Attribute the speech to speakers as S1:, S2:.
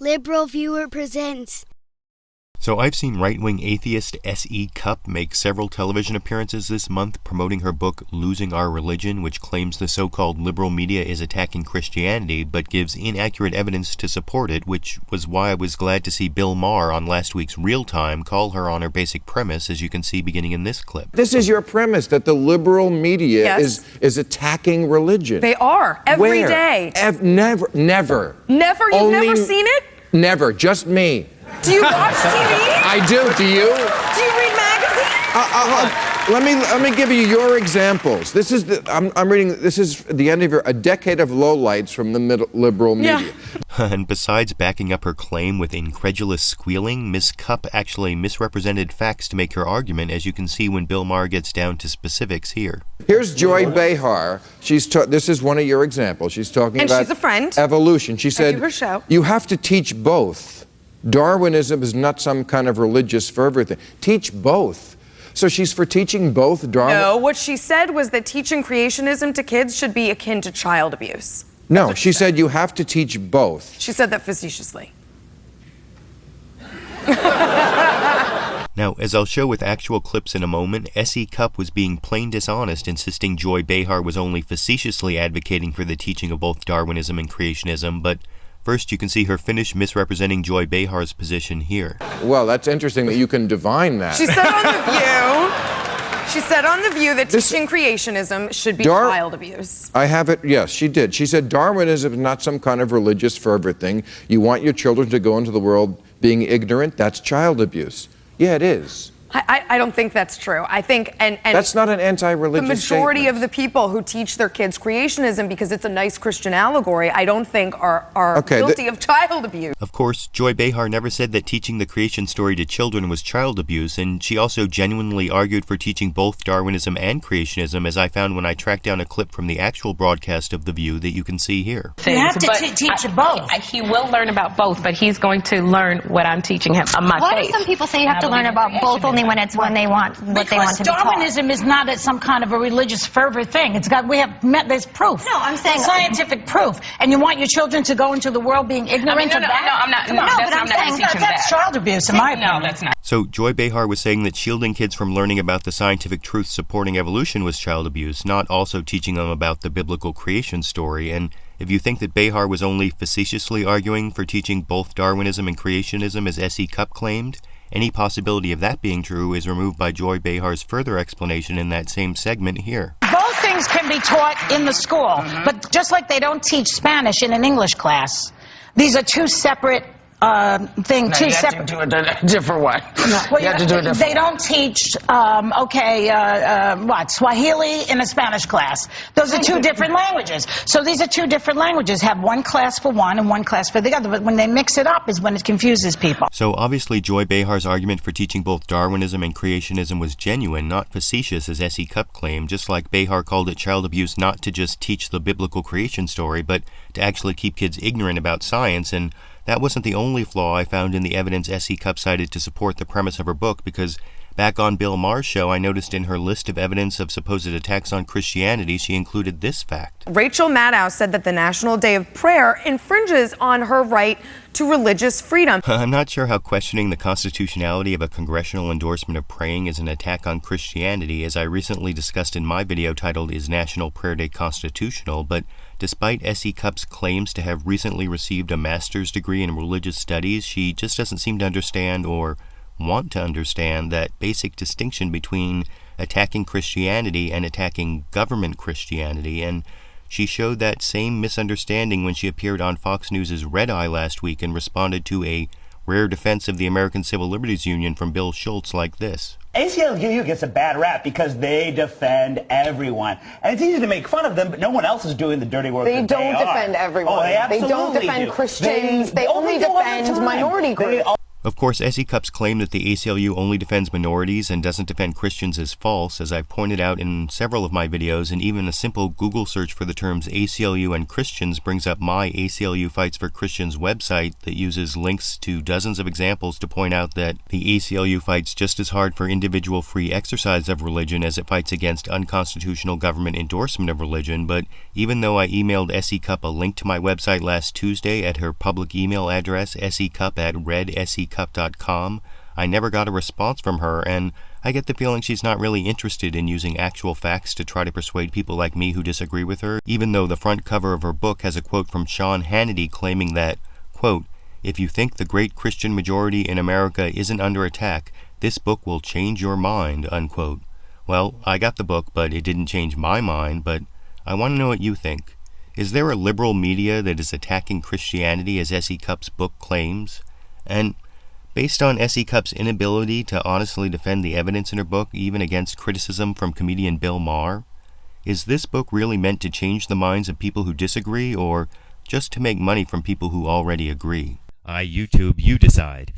S1: LiberalViewer presents.
S2: So I've seen right-wing atheist S.E Cupp make several television appearances this month promoting her book Losing Our Religion, which claims the so-called liberal media is attacking Christianity, but gives inaccurate evidence to support it, which was why I was glad to see Bill Maher on last week's Real Time call her on her basic premise, as you can see beginning in this clip.
S3: This is your premise, that the liberal media is attacking religion.
S4: They are, every day.
S3: Never.
S4: Never? You've never seen it?
S3: Never, just me.
S4: Do you watch TV?
S3: I do. Do you?
S4: Do you read magazines?
S3: Let me give you your examples. This is I'm reading. This is the end of a decade of lowlights from the liberal media.
S2: And besides backing up her claim with incredulous squealing, Ms. Cupp actually misrepresented facts to make her argument, as you can see when Bill Maher gets down to specifics here.
S3: Here's Joy Behar. This is one of your examples. She's talking about
S4: she's a friend.
S3: Evolution. She said,
S4: her show.
S3: You have to teach both. Darwinism is not some kind of religious fervor thing. Teach both. So she's for teaching both Darwin.
S4: No, what she said was that teaching creationism to kids should be akin to child abuse.
S3: No, she said you have to teach both.
S4: She said that facetiously.
S2: Now, as I'll show with actual clips in a moment, S.E Cupp was being plain dishonest, insisting Joy Behar was only facetiously advocating for the teaching of both Darwinism and creationism, but first, you can see her finish misrepresenting Joy Behar's position here.
S3: Well, that's interesting that you can divine that.
S4: She said on The View that teaching creationism should be child abuse.
S3: I have it, yes, she did. She said Darwinism is not some kind of religious fervor thing. You want your children to go into the world being ignorant? That's child abuse. Yeah, it is.
S4: I don't think that's true. I think, and
S3: that's not an anti-religious
S4: the majority
S3: statement.
S4: of the people who teach their kids creationism because it's a nice Christian allegory, I don't think are guilty of child abuse.
S2: Of course, Joy Behar never said that teaching the creation story to children was child abuse, and she also genuinely argued for teaching both Darwinism and creationism, as I found when I tracked down a clip from the actual broadcast of The View that you can see here.
S5: You have to teach both. He will learn about both, but he's going to learn what I'm teaching him on my faith.
S6: Why do some people say you have to learn about both only when it's when they want what they want to be taught?
S7: Darwinism is not some kind of a religious fervor thing. There's proof.
S6: No, I'm saying
S7: scientific proof. And you want your children to go into the world being ignorant of that?
S5: I'm not.
S7: That's child abuse, in my opinion.
S5: No, that's not.
S2: So Joy Behar was saying that shielding kids from learning about the scientific truth supporting evolution was child abuse, not also teaching them about the biblical creation story. And if you think that Behar was only facetiously arguing for teaching both Darwinism and creationism, as S.E Cupp claimed, any possibility of that being true is removed by Joy Behar's further explanation in that same segment here.
S7: Both things can be taught in the school, but just like they don't teach Spanish in an English class, these are two separate things.
S5: You have to do a different one.
S7: Well, you have to do a different They don't teach, Swahili in a Spanish class. Those are two different languages. So these are two different languages. Have one class for one and one class for the other. But when they mix it up is when it confuses people.
S2: So obviously Joy Behar's argument for teaching both Darwinism and creationism was genuine, not facetious, as S.E Cupp claimed, just like Behar called it child abuse not to just teach the biblical creation story, but to actually keep kids ignorant about science. And that wasn't the only flaw I found in the evidence S.E Cupp cited to support the premise of her book, because back on Bill Maher's show, I noticed in her list of evidence of supposed attacks on Christianity, she included this fact.
S4: Rachel Maddow said that the National Day of Prayer infringes on her right to religious freedom.
S2: I'm not sure how questioning the constitutionality of a congressional endorsement of praying is an attack on Christianity, as I recently discussed in my video titled Is National Prayer Day Constitutional? But despite S.E Cupp's claims to have recently received a master's degree in religious studies, she just doesn't seem to understand or want to understand that basic distinction between attacking Christianity and attacking government Christianity, and she showed that same misunderstanding when she appeared on Fox News' Red Eye last week and responded to a rare defense of the American Civil Liberties Union from Bill Schultz like this.
S8: ACLU gets a bad rap because they defend everyone. And it's easy to make fun of them, but no one else is doing the dirty work.
S9: They don't defend everyone.
S8: Oh, they absolutely
S9: don't defend
S8: do.
S9: Christians. They only defend minority groups.
S2: Of course, S.E Cupp's claim that the ACLU only defends minorities and doesn't defend Christians is false, as I've pointed out in several of my videos, and even a simple Google search for the terms ACLU and Christians brings up my ACLU Fights for Christians website that uses links to dozens of examples to point out that the ACLU fights just as hard for individual free exercise of religion as it fights against unconstitutional government endorsement of religion. But even though I emailed S.E Cupp a link to my website last Tuesday at her public email address, secupp@redsecupp.com, I never got a response from her, and I get the feeling she's not really interested in using actual facts to try to persuade people like me who disagree with her, even though the front cover of her book has a quote from Sean Hannity claiming that, quote, "If you think the great Christian majority in America isn't under attack, this book will change your mind," unquote. Well, I got the book, but it didn't change my mind, but I want to know what you think. Is there a liberal media that is attacking Christianity as S.E Cupp's book claims? And based on S.E Cupp's inability to honestly defend the evidence in her book, even against criticism from comedian Bill Maher, is this book really meant to change the minds of people who disagree, or just to make money from people who already agree? I YouTube, you decide.